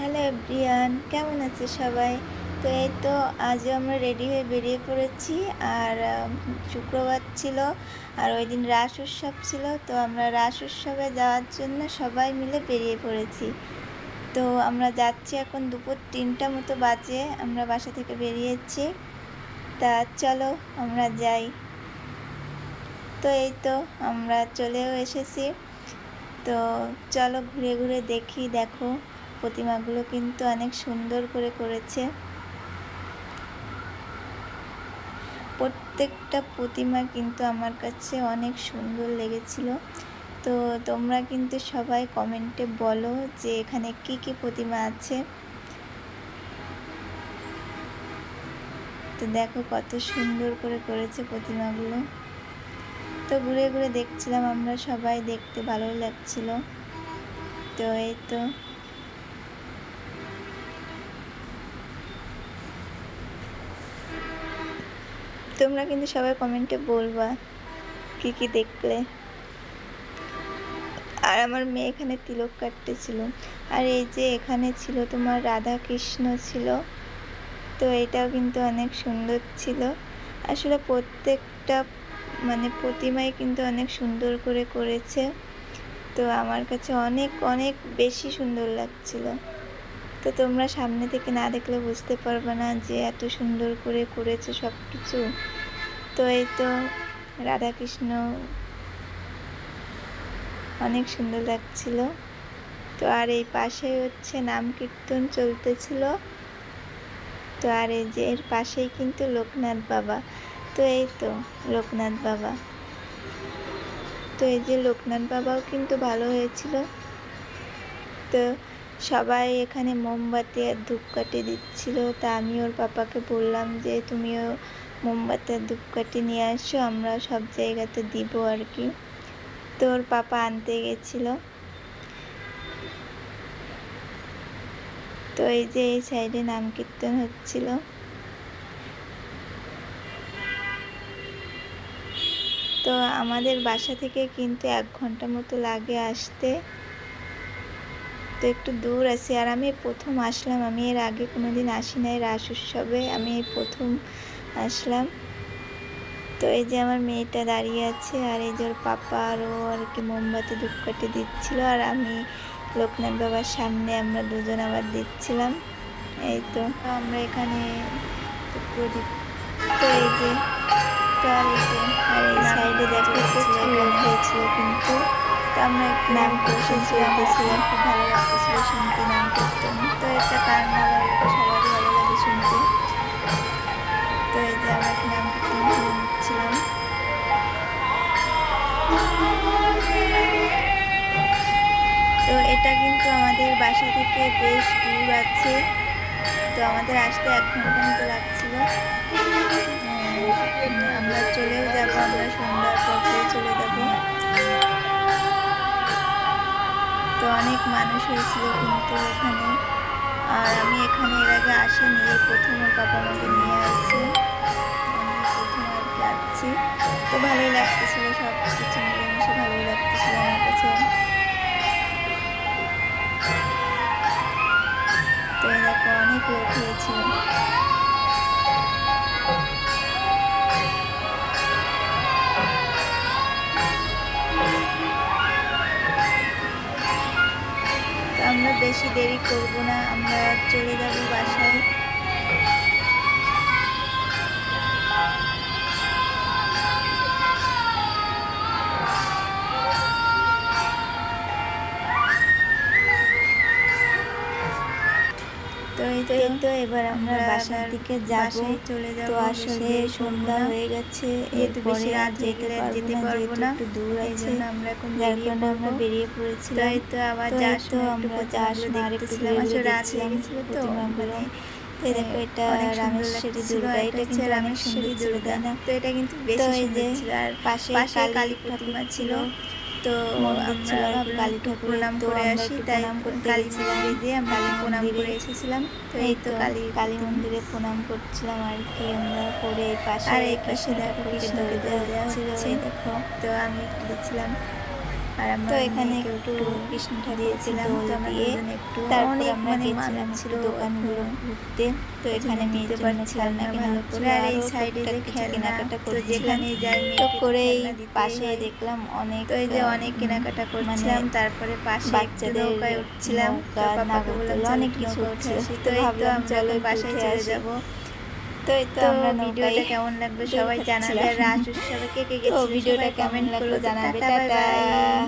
Hello everyone, কেমন আছে সবাই? তো এই তো আজও আমরা রেডি হয়ে বেরিয়ে পড়েছি। আর শুক্রবার ছিল, আর ওই দিন রাস উৎসব ছিল। তো আমরা রাস উৎসবে যাওয়ার জন্য সবাই মিলে বেরিয়ে পড়েছি। তো আমরা যাচ্ছি, এখন দুপুর 3টা মতো বাজে, আমরা বাসা থেকে বেরিয়েছি। তা চলো আমরা যাই। তো এই তো আমরা চলেও এসেছি। তো চলো ঘুরে ঘুরে দেখি। দেখো প্রতিমাগুলো কিন্তু অনেক সুন্দর করে করেছে। প্রত্যেকটা প্রতিমা কিন্তু আমার কাছে অনেক সুন্দর লেগেছিল। তো তোমরা কিন্তু সবাই কমেন্টে বলো যে এখানে কি কি প্রতিমা আছে। তো দেখো কত সুন্দর করে করেছে প্রতিমাগুলো। তো ঘুরে ঘুরে দেখছিলাম আমরা সবাই, দেখতে ভালো লাগছিল। তো এই তো তোমরা কিন্তু সবাই কমেন্টে বলবা কি কি দেখলে। আর আমার মেয়ে এখানে তিলক কাটতেছিল। আর এই যে এখানে ছিল তোমার রাধা কৃষ্ণ ছিল। তো এটাও কিন্তু অনেক সুন্দর ছিল। আসলে প্রত্যেকটা প্রতিমাই কিন্তু অনেক সুন্দর করে করেছে। তো আমার কাছে অনেক অনেক বেশি সুন্দর লাগছিল। তো তোমরা সামনে থেকে না দেখলে বুঝতে পারবে না যে এত সুন্দর করে করেছে সব কিছু। তো এই তো রাধাকৃষ্ণ অনেক সুন্দর লাগছিল। তো আর এই পাশে হচ্ছে নাম কীর্তন চলতেছিল। তো আর এই যে এর পাশেই কিন্তু লোকনাথ বাবা। তো এই তো লোকনাথ বাবা। তো এই যে লোকনাথ বাবাও কিন্তু ভালো হয়েছিল। তো সবাই এখানে মোমবাতি আর ধূপকাঠি দিচ্ছিল। তা আমি ওর পাপাকে বললাম যে তুমিও মোমবাতি আর ধূপকাঠি নিয়ে আসো, আমরা সব জায়গাতে দিব আর কি। তো ওর পাপা আনতে গেছিল। তো এই যে এই সাইডে নাম কীর্তন হচ্ছিল। তো আমাদের বাসা থেকে কিন্তু 1 ঘন্টা মতো লাগে আসতে। তো একটু দূর আছে। আর আমি প্রথম আসলাম, আমি এর আগে কোনোদিন আসি নাই রাস উৎসবে, আমি এই প্রথম আসলাম। তো এই যে আমার মেয়েটা দাঁড়িয়ে আছে, আর এই যে ওর পাপা আর ও আর কি মোমবাতি ধূপকাঠি দিচ্ছিল, আর আমি লোকনাথ বাবার সামনে আমরা দুজন আবার দিচ্ছিলাম। এই তো আমরা এখানে প্রদীপ। তো এই যে আর এই সাইডে দেখো প্রচুর লোক হয়েছিল কিন্তু। তো আমরা একটু নাম বসেছিলাম, খুব ভালো লাগতেছিল শুনতে নাম কীর্তন। তো একটা কারনাল, এটা সবারই ভালো লাগে শুনতে। তো এই যে আমরা একটু নাম কীর্তন শুনে নিচ্ছিলাম। তো এটা কিন্তু আমাদের বাসা থেকে বেশ দূর আছে। তো আমাদের আসতে 1 ঘন্টা মতো লাগছিল। আমরা চলেও যাব, আমরা সন্ধ্যার পর চলে যাব। তো অনেক মানুষ হয়েছিল কিন্তু এখানে। আর আমি এখানে এর আগে আসিনি, এই প্রথম ওর পাপা আমাকে নিয়ে আসছে, আমি প্রথম আর কি আসছি। তো ভালোই লাগতেছিল, সব কিছু মিলেমিশে ভালোই লাগতেছিল আমার কাছে। তো এই দেখো অনেক লোক হয়েছিল। আমরা বেশি দেরি করব না, আমরা চলে যাব বাসায়। তো এই তো এবার আমরা বাসার দিকে যাব, চলে যাব। তো আসলে সন্ধ্যা হয়ে গেছে, এরপরে আর যেতে পারবো না, একটু দূর আছে, আমরা এখন যার কারণে আমরা বেরিয়ে পড়েছিলাম। তো আবার যাওয়ার সময় আমরা যাওয়ার সময় আরেকটু ঘুরে দেখছিলাম প্রতিমাগুলো। তো দেখো এটা রামেশ্বরী দুর্গা, এটা কিন্তু রামেশ্বরী দুর্গা না। তো এটা কিন্তু বেশি সুন্দর ছিল। আর পাশে কালী প্রতিমা ছিল। তো আমরা কালী ঠাকুর প্রণাম করে আসি, তাই কালী মন্দিরে আমরা প্রণাম করে এসেছিলাম। তো এই তো কালী মন্দিরে প্রণাম করছিলাম আর কি আমরা করে। এই পাশে, আর এই পাশে দেখো কৃষ্ণকে জল দেওয়া হচ্ছে, দেখো। তো আমি একটু দিচ্ছিলাম। আর তো আমরা এখানে একটু কৃষ্ণ ঠাকুর দিয়েছিলাম। দোল তো আমরা দিয়ে দুজনে একটু তারপরে অনেক আমরা গেছিলাম মানুষ একটু ছিল দোকানগুলো ঘুরতে। তো এখানে মেয়ের দিতে জন্য পারছিলাম খেলনা না কেনা ভালো হচ্ছিল, করে। আর এই আরও সাইডে টুকটাক যে কিছু খেলনা, কেনাকাটা তো করছিলাম। যেখানে যাই তো মেয়েকে তো করেই খেলনা দিতেই পাশে হয়। দেখলাম অনেক তো এই যে অনেক কেনাকাটা মানে করছিলাম, তারপরে পাশে একটু বাচ্চাদের নৌকায় উঠছিলাম। তো নৌকা, পাপাকে বললাম নাগরদোলা চল অনেক একটু কিছু নৌকা উঠে উঠছিল। আসি। তো তো এই তো ভাবলাম আমরা চলো এখন একটু বাসায় উঠে চলে আসি। যাব। তো এই তো তো আমরা নৌকায় ভিডিওটা কেমন লাগলো দোল সবাই জানাবে। খাচ্ছিলাম। আর রাস উৎসবে কে কে তো গেছিলে ভিডিওটা সবাই কেমন কমেন্ট লাগলো করো। তো জানাবে। Tata, bye tata. বাই।